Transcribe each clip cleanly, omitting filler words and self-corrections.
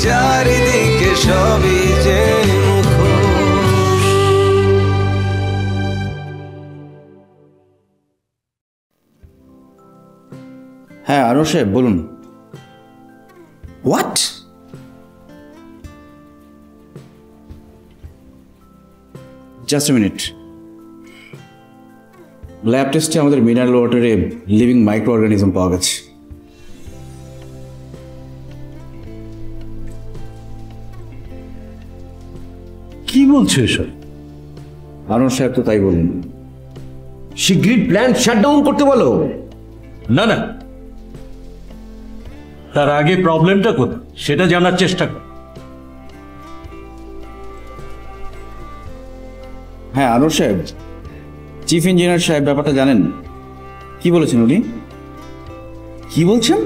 চারিদিকে সবই যে মুখোশ। হ্যাঁ আনোয়ার সাহেব বলুন। What? Just a minute. Lab টেস্টে আমাদের মিনারেল ওয়াটারে লিভিং মাইক্রো অর্গানিজম পাওয়া গেছে। কি বলছো এসব? আনোয়ার সাহেব তো তাই বলুন। শিগগিরই প্ল্যান্ট শাটডাউন করতে বলো। না না, তার আগে প্রবলেমটা কোথায় সেটা জানার চেষ্টা কর। হ্যাঁ আনোয়ার সাহেব, চিফ ইঞ্জিনিয়ার সাহেব ব্যাপারটা জানেন। কি বলেছেন উনি? কি বলছেন?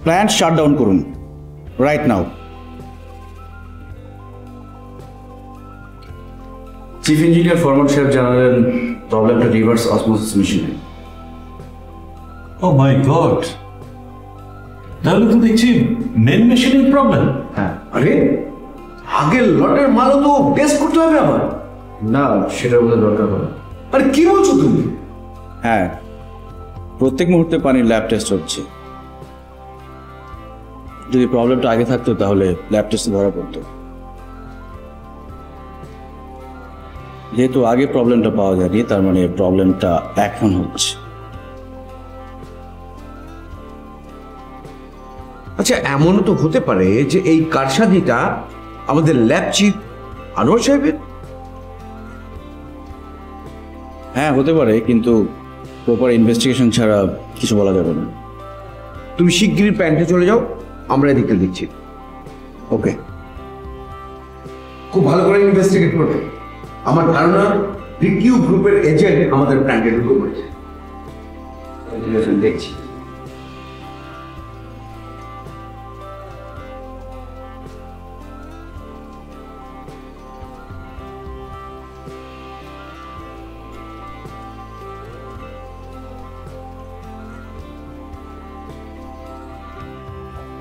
প্ল্যান্ট শাটডাউন করুন রাইট নাও। চিফ ইঞ্জিনিয়ার ফরমান সাহেব জানালেন প্রবলেমটা রিভার্স অসমোসিস মেশিনে। ও মাই গড, তাহলে তো দেখছি মেন মেশিনের প্রবলেম। হ্যাঁ। আরে আগের লটের মালও তো টেস্ট করতে হবে আবার। না সেটা বোঝা দরকার হবে। আরে কি বলছো তুমি? হ্যাঁ, প্রত্যেক মুহূর্তে পানির ল্যাব টেস্ট হচ্ছে। যদি প্রবলেমটা আগে থাকতো তাহলে ল্যাব টেস্টে ধরা পড়তো। যেহেতু আগে প্রবলেমটা পাওয়া যায়নি, তার মানে প্রবলেমটা এখন হচ্ছে। আচ্ছা এমনও তো হতে পারে যে এই কারসাজিটা আমাদের ল্যাব চিফ আনোয়ার সাহেবের। হ্যাঁ হতে পারে, কিন্তু প্রপার ইনভেস্টিগেশন ছাড়া কিছু বলা যাবে না। তুমি শিগগিরই প্ল্যান্টে চলে যাও, আমরা এদিকে দিচ্ছি। ওকে। খুব ভালো করে ইনভেস্টিগেট করবে। আমার ধারণা ভিকিউ গ্রুপের এজেন্ট আমাদের প্ল্যান্টে ঢুকে পড়েছে। দেখছি।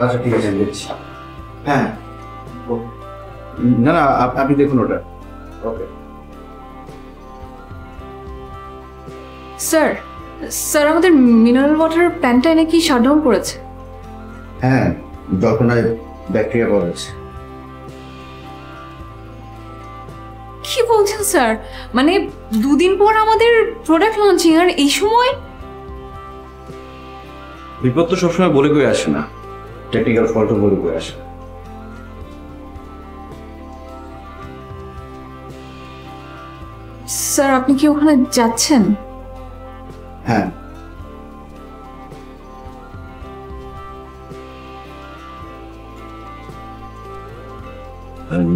আচ্ছা ঠিক আছে, আমি দেখছি। হ্যাঁ না না, আপনি দেখুন ওটা। ওকে। স্যার স্যার আমাদের মিনারেল ওয়াটার প্ল্যান্টটা নাকি শাটডাউন করেছে। হ্যাঁ, জলখানায় ব্যাকটেরিয়া পাওয়া গেছে। কি বলছেন স্যার? মানে দুদিন পর আমাদের প্রোডাক্ট লঞ্চিং, আর এই সময়? বিপদ তো সবসময় বলে কয়ে আসে না, টেকনিক্যাল ফল্টও বলে কয়ে আসে। স্যার আপনি কি ওখানে যাচ্ছেন? হ্যাঁ।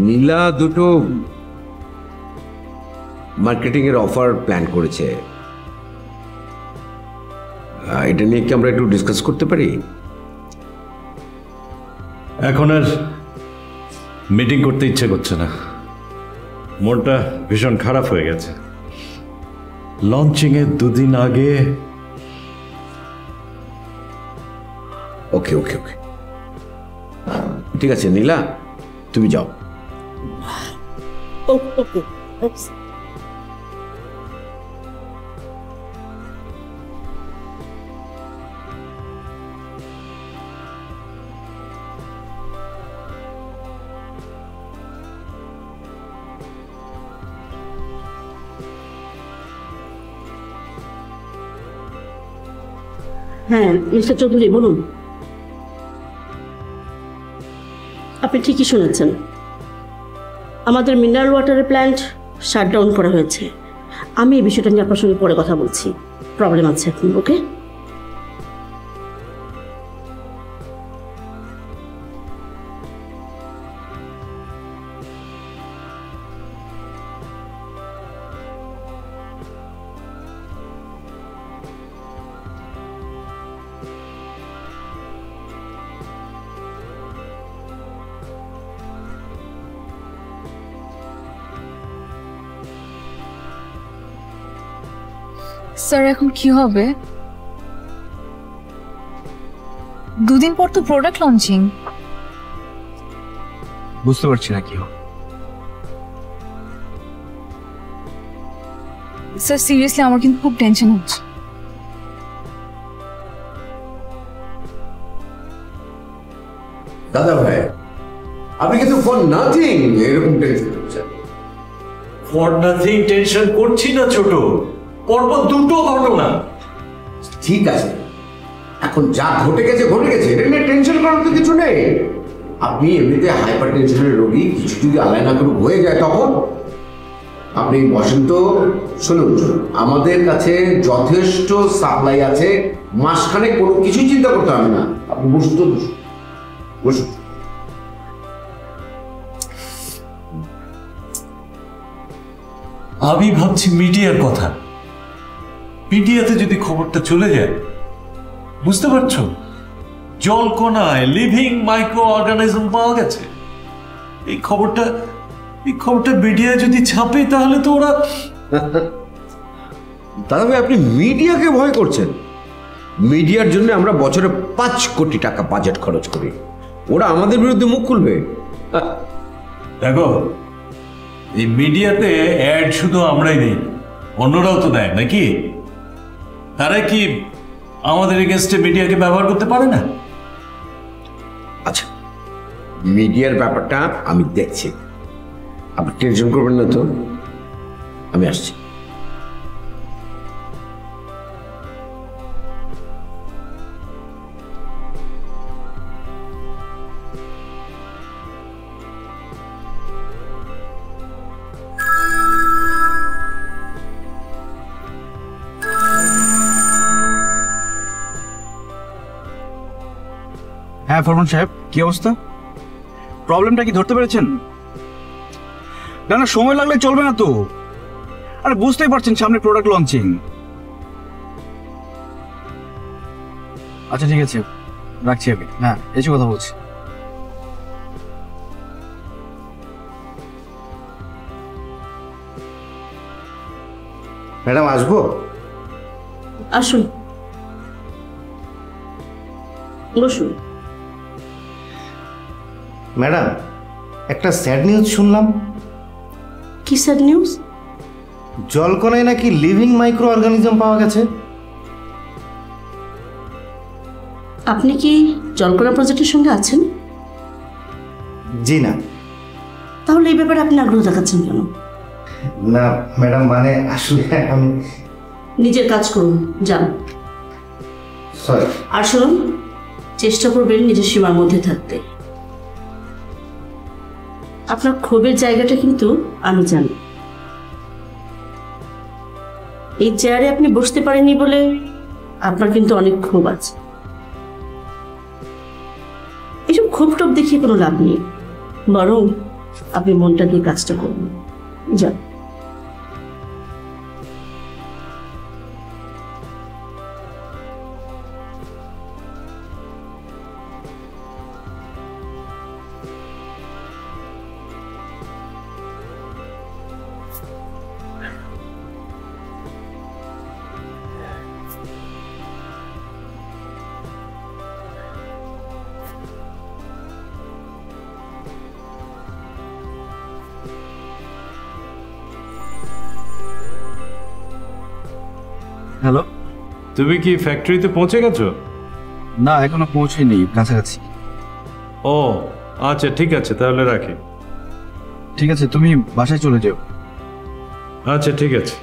নীলা দুটো মার্কেটিং এর অফার প্ল্যান করেছে। এটা নিয়ে কি আমরা একটু ডিসকাস করতে পারি? এখন আর মিটিং করতে ইচ্ছে করছে না, মনটা ভীষণ খারাপ হয়ে গেছে। লঞ্চিং এর দুদিন আগে। ওকে ওকে ওকে, ঠিক আছে নীলা, তুমি যাও। হ্যাঁ মিস্টার চৌধুরী বলুন। আপনি ঠিকই শুনেছেন, আমাদের মিনারেল ওয়াটারের প্ল্যান্ট শাটডাউন করা হয়েছে। আমি এই বিষয়টা নিয়ে আপনার সঙ্গে পরে কথা বলছি। প্রবলেম আছে এখন। ওকে। স্যার এখন কি হবে? দুদিন পর তো প্রোডাক্ট লঞ্চিং। বুঝতে পারছি না কি হবে। স্যার সিরিয়াসলি আমার কিন্তু খুব টেনশন হচ্ছে। দাদা ভাই, আপনি কিন্তু ফর নাথিং এরকম টেনশন করছেন। ফর নাথিং টেনশন করছি না ছোট, পরপর দুটো ঘটনা। ঠিক আছে, এখন যা ঘটে গেছে এটা নিয়ে টেনশন করার তো কিছু নেই। আপনি এমনিতে হাইপার টেনশনের রোগী, কিছু যদি আলাদা না করে হয়ে যায় তখন আপনি বসেন তো। শুনুন, আমাদের কাছে যথেষ্ট সাপ্লাই আছে, মাসখানে কোনো কিছুই চিন্তা করতে হবে না। আপনি বসুন তো, বসুন। আমি ভাবছি মিডিয়ার কথা। মিডিয়াতে যদি খবরটা চলে যায়, বুঝতে পারছো, জলকণায় লিভিং মাইক্রো অর্গানিজম পাওয়া গেছে, এই খবরটা মিডিয়ায় যদি ছাপে তাহলে তো ওরা। দাদা ভাই, আপনি মিডিয়াকে ভয় করছেন? মিডিয়ার জন্য আমরা বছরে 5 কোটি টাকা বাজেট খরচ করি, ওরা আমাদের বিরুদ্ধে মুখ খুলবে? দেখো, এই মিডিয়াতে অ্যাড শুধু আমরাই নেই, অন্যরাও তো দেয় নাকি? তারা কি আমাদের এগেনস্টে মিডিয়াকে ব্যবহার করতে পারে না? আচ্ছা, মিডিয়ার ব্যাপারটা আমি দেখছি, আপনি টেনশন করবেন না তো, আমি আসছি। হ্যাঁ ফরমান সাহেব, কি অবস্থা? প্রবলেমটা কি ধরতে পেরেছেন? না না, সময় লাগলে চলবে না তো। আরে বুঝতেই পারছেন, সামনে প্রোডাক্ট লঞ্চিং। আচ্ছা ঠিক আছে, রাখছি আমি। হ্যাঁ, এসে কথা বলছি। ম্যাডাম আসবো? আসুন, বসুন। ম্যাডাম, একটা স্যাড নিউজ শুনলাম। কি স্যাড নিউজ? জলকণায় নাকি লিভিং মাইক্রো অর্গানিজম পাওয়া গেছে। আপনি কি জলকণা প্রজেক্টের সঙ্গে আছেন? জি না। তাহলে এই ব্যাপারে আপনি আগ্রহ দেখাচ্ছেন কেন? না ম্যাডাম, মানে আসলে আমি। নিজের কাজ করুন, যান। সরি। আর শুনুন, চেষ্টা করবেন নিজের সীমার মধ্যে থাকতে। আপনার ক্ষোভের জায়গাটা কিন্তু আমি জানি। এই চেয়ারে আপনি বসতে পারেননি বলে আপনার কিন্তু অনেক ক্ষোভ আছে। এসব ক্ষোভ টোপ দেখিয়ে কোনো লাভ নেই, বরং আপনি মনটা দিয়ে কাজটা করুন, যান। হ্যালো। তুমি কি ফ্যাক্টরিতে পৌঁছে গেছো? না, এখনো পৌঁছেনি, কাছাকাছি। ও আচ্ছা, ঠিক আছে, তাহলে রাখি। ঠিক আছে, তুমি বাসায় চলে যাও। আচ্ছা ঠিক আছে।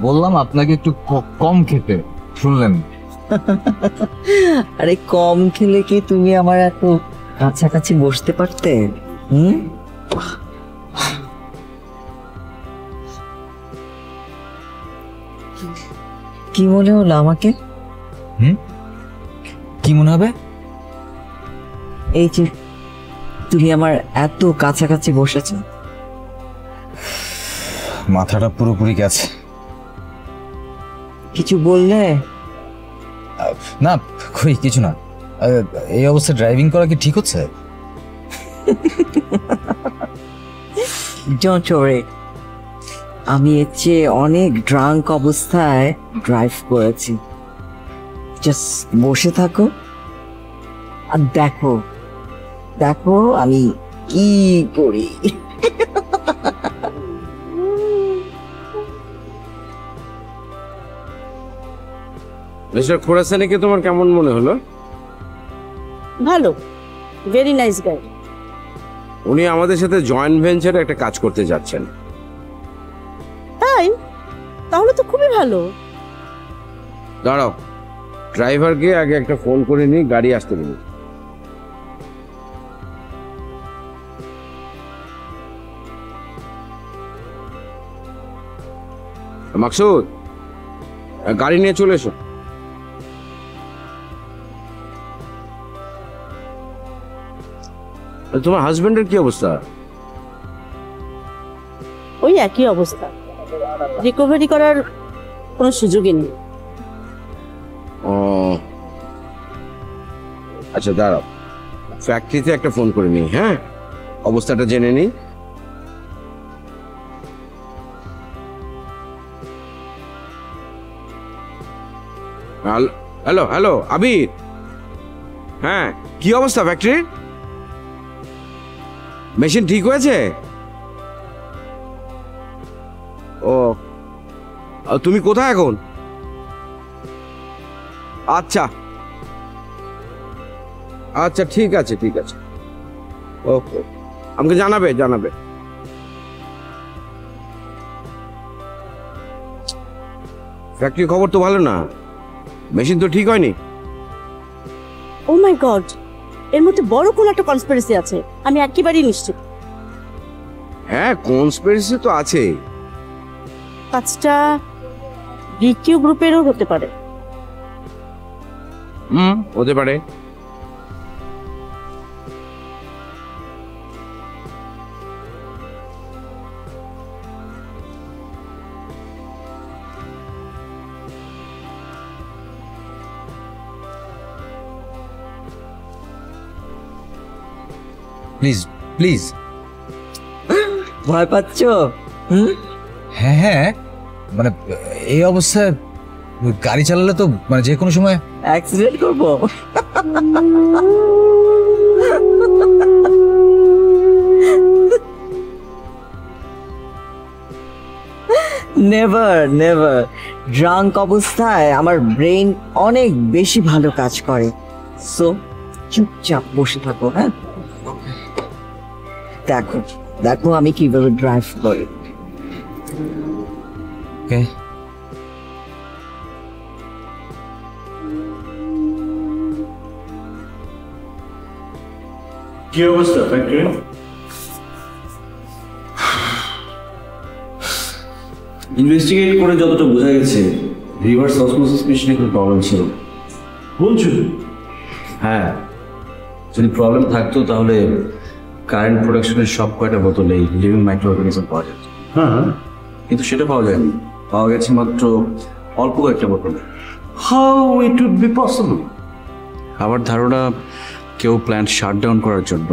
বললাম আপনাকে একটু কম খেতে, শুনলেন? আরে কম খেলে কি তুমি আমার এত কাছাকাছি বসতে পারতে? কি মনে হলো আমাকে? কি মনে হবে? এই যে তুমি আমার এত কাছাকাছি বসেছ। মাথাটা পুরোপুরি গেছে। কিছু বললে? না কই কিছু না। এই অবস্থায় ড্রাইভিং করা কি ঠিক হচ্ছে? ডোন্ট ওয়ারি, আমি এর চেয়ে অনেক ড্রাঙ্ক অবস্থায় ড্রাইভ করেছি। জাস্ট বসে থাকো আর দেখো দেখো আমি কি করি। মিস্টার খোরাসানিকে তোমার কেমন মনে হলো? ভালো, ভেরি নাইস গাই। উনি আমাদের সাথে জয়েন্ট ভেঞ্চারে একটা কাজ করতে যাচ্ছেন। তাই? তাহলে তো খুবই ভালো। দাঁড়াও, ড্রাইভারকে আগে একটা ফোন করে নিই, গাড়ি আসতে দিন। মাকসুদ, গাড়ি নিয়ে চলে এসো। তোমার হাজবেন্ডের কি অবস্থা? ওই একই অবস্থা, রিকভারি করার কোনো সুযোগই নেই। ও আচ্ছা, দাঁড়াও, ফ্যাক্টরিতে একটা ফোন করে নিই। হ্যাঁ, অবস্থাটা জেনে নিই। হ্যালো হ্যালো আবির, হ্যাঁ কি অবস্থা ফ্যাক্টরির? মেশিন ঠিক হয়েছে? ও, তুমি কোথায় এখন? আচ্ছা আচ্ছা, ঠিক আছে ঠিক আছে, ওকে, আমাকে জানাবে জানাবে। ফ্যাক্টরির খবর তো ভালো না, মেশিন তো ঠিক হয়নি। ও মাই গড, এর মধ্যে বড় কোনো একটা কনস্পিরেসি আছে, আমি একেবারেই নিশ্চিত। হ্যাঁ, কনস্পিরেসি তো আছে। কাজটা বিকিউ গ্রুপেরও হতে পারে। হতে পারে। Please please. ভয় পাচ্ছ? হ্যাঁ হ্যাঁ, মানে এই অবস্থায় গাড়ি চালালে তো মানে যে কোনো সময় অ্যাক্সিডেন্ট করবো। Never never. ড্রাঙ্ক অবস্থায় আমার ব্রেন অনেক বেশি ভালো কাজ করে। সো চুপচাপ বসে থাকো। হ্যাঁ, দেখো দেখো আমি কিভাবে ড্রাইভ করি। ওকে। কি অবস্থা ফ্যাক্টরি? ইনভেস্টিগেট করে যতটা বোঝা গেছে, রিভার্স অসমোসিস মেশিনে কোনো প্রবলেম ছিল। বলছো? হ্যাঁ, যদি প্রবলেম থাকতো তাহলে কারেন্ট প্রোডাকশনের সব কয়টা বোতলেই লিভিং মাইক্রো অর্গানিজম পাওয়া যেত। হ্যাঁ, কিন্তু সেটা পাওয়া যায়নি, পাওয়া গেছে মাত্র অল্প কয়েকটা বোতল। How it would be possible? আমার ধারণা কেউ প্ল্যান্ট শাটডাউন করার জন্য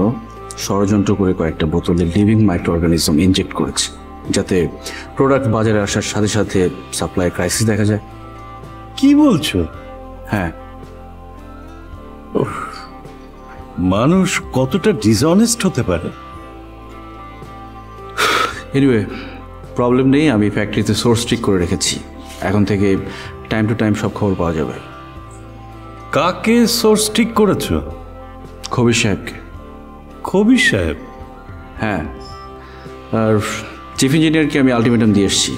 ষড়যন্ত্র করে কয়েকটা বোতলে লিভিং মাইক্রো অর্গানিজম ইনজেক্ট করেছে, যাতে প্রোডাক্ট বাজারে আসার সাথে সাথে সাপ্লাই ক্রাইসিস দেখা যায়। কি বলছো? হ্যাঁ, মানুষ কতটা ডিসঅনেস্ট হতে পারে? এনিওয়ে প্রবলেম নেই, আমি ফ্যাক্টরিতে সোর্স ঠিক করে রেখেছি। এখন থেকে টাইম টু টাইম সব খবর পাওয়া যাবে। কাকে সোর্স ঠিক করেছো? খবির সাহেবকে। কবির সাহেব? হ্যাঁ, আর চিফ ইঞ্জিনিয়ারকে আমি আলটিমেটাম দিয়ে এসেছি।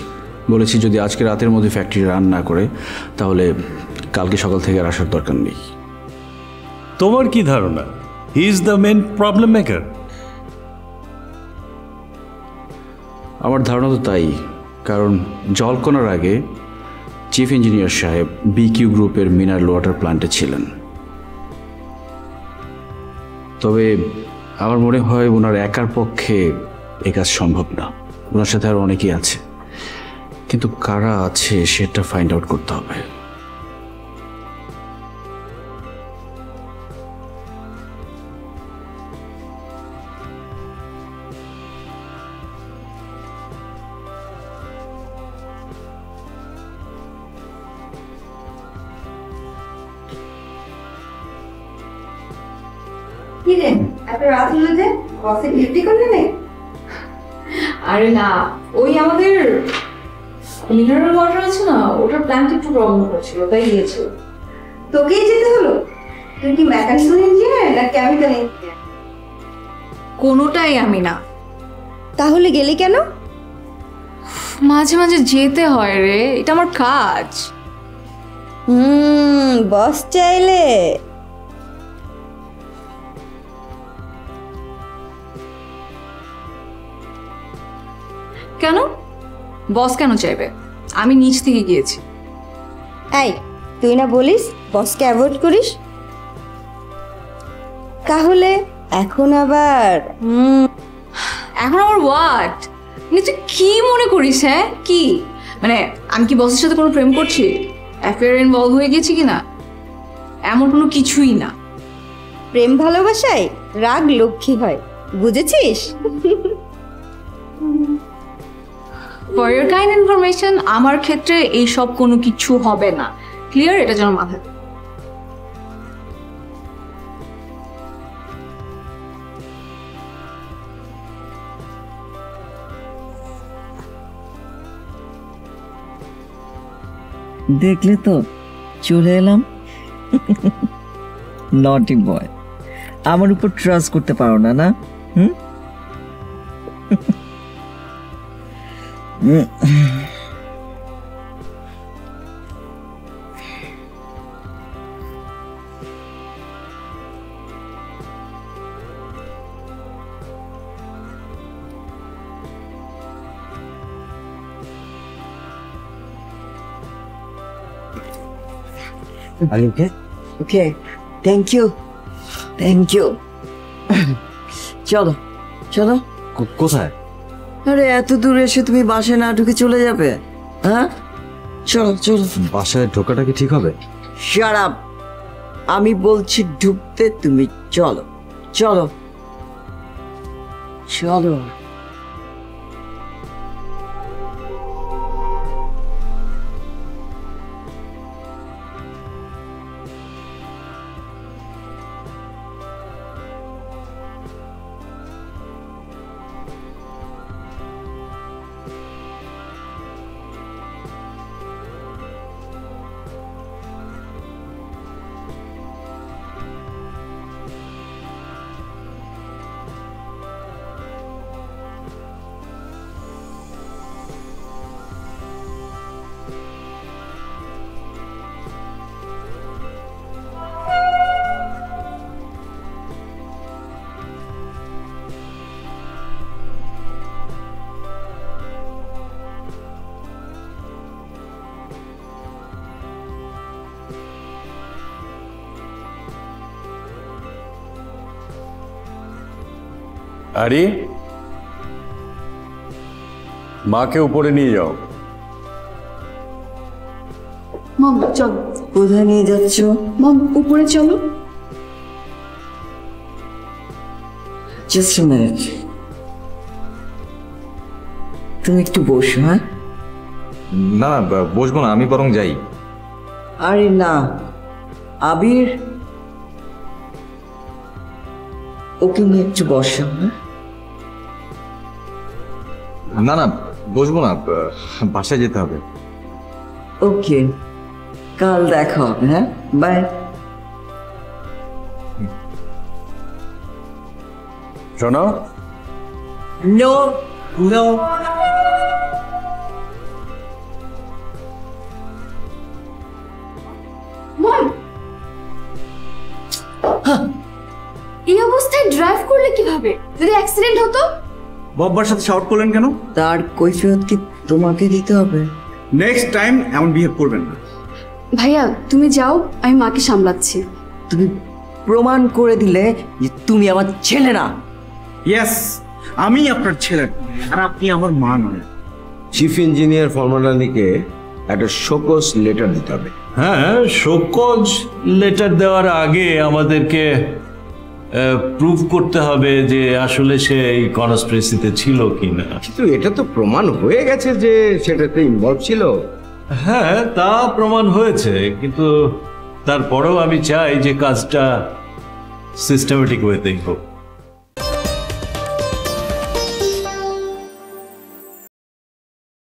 বলেছি যদি আজকে রাতের মধ্যে ফ্যাক্টরি রান না করে তাহলে কালকে সকাল থেকে আর আসার দরকার নেই। তোমার কি ধারণা he is the main problem maker? আমার ধারণা তো তাই, কারণ জলকণার আগে চিফ ইঞ্জিনিয়ার সাহেব বিকিউ গ্রুপের মিনারেল ওয়াটার প্ল্যান্টে ছিলেন। তবে আমার মনে হয় ওনার একার পক্ষে এ কাজ সম্ভব না, ওনার সাথে আর অনেকেই আছে। কিন্তু কারা আছে সেটা ফাইন্ড আউট করতে হবে। কি রে এত রাত হলো যে বসে ডিউটি করলে না? আরে না, ওই আমাদের মিনারেল ওয়াটার আছে না, ওটার প্ল্যান্ট একটু প্রবলেম হচ্ছিল, তাই গিয়েছিল। তোকেই যেতে হলো? তুই কি মেকানিক্যাল ইঞ্জিনিয়ার না কেমিক্যাল ইঞ্জিনিয়ার? কোনোটাই আমি না। তাহলে গেলি কেন? মাঝে মাঝে যেতে হয় রে, এটা আমার কাজ। বস চাইলে কেন? বস কেন চাইবে? আমি নিচ থেকে গিয়েছি। এই তুই না বলিস বসকে অ্যাভয়েড করিস, তাহলে এখন আবার এখন আমার হোয়াট? মানে তুই কি মনে করিস? হ্যাঁ কি মানে আমি কি বসের সাথে কোনো প্রেম করছি, অ্যাফেয়ার ইনভলভ হয়ে গেছি কিনা? এমন কোনো কিছুই না। প্রেম ভালোবাসায় রাগ লক্ষ্মী হয়, বুঝেছিস? ফর ইউর কাইন্ড ইনফরমেশন, আমার ক্ষেত্রে এইসব কোনো কিছু হবে না। ক্লিয়ার? এটা যেন মাথায়। দেখলে তো চলে এলাম। নটি বয়, আমার উপর ট্রাস্ট করতে পারো না না? Are you okay? Okay, thank you, thank you. চলো চলো। কোথায়? আরে এত দূর এসে তুমি বাসে না ঢুকে চলে যাবে? হ্যাঁ চলো চলো। বাসায় ঢোকাটা কি ঠিক হবে? শাট আপ, আমি বলছি ঢুকতে, তুমি চলো চলো চলো। আরে মাকে উপরে নিয়ে যাও। মম চলো। কোথায় নিয়ে যাচ্ছ? মম উপরে চলো। জাস্ট আ মিনিট, তুমি একটু বসো। হ্যাঁ না না, বসবো না, আমি বরং যাই। আরে না আবির, ওকে নিয়ে একটু বসো। হ্যাঁ না না, বসবো না, বাসায় যেতে হবে। ওকে, কাল দেখা হবে। হ্যাঁ বাই। শোনো, নো নো। এই অবস্থায় ড্রাইভ করলে কিভাবে? যদি অ্যাক্সিডেন্ট হতো? বব্বার সাথে শাউট করলেন কেন? তার কৈফিয়ত কি তোমাকে দিতে হবে? নেক্সট টাইম এমন বিহেভ করবেন না। ভাইয়া তুমি যাও, আমি মাকে সামলাচ্ছি। তুমি প্রমাণ করে দিলে যে তুমি আমার ছেলে না। ইয়েস, আমি আপনার ছেলে আর আপনি আমার মা নয়। চিফ ইঞ্জিনিয়ার ফরমালানিকে একটা শোকজ লেটার দিতে হবে। হ্যাঁ, শোকজ লেটার দেওয়ার আগে আমাদেরকে প্রুভ করতে হবে যে আসলে সে এই কনস্পিরেসিতে ছিল কিনা। কিন্তু এটা তো প্রমাণ হয়ে গেছে যে সেটাতে ইনভলভ ছিল। হ্যাঁ, তা প্রমাণ হয়েছে, কিন্তু তারপরেও আমি চাই যে কাজটা সিস্টেমেটিক ওয়েতেই হোক।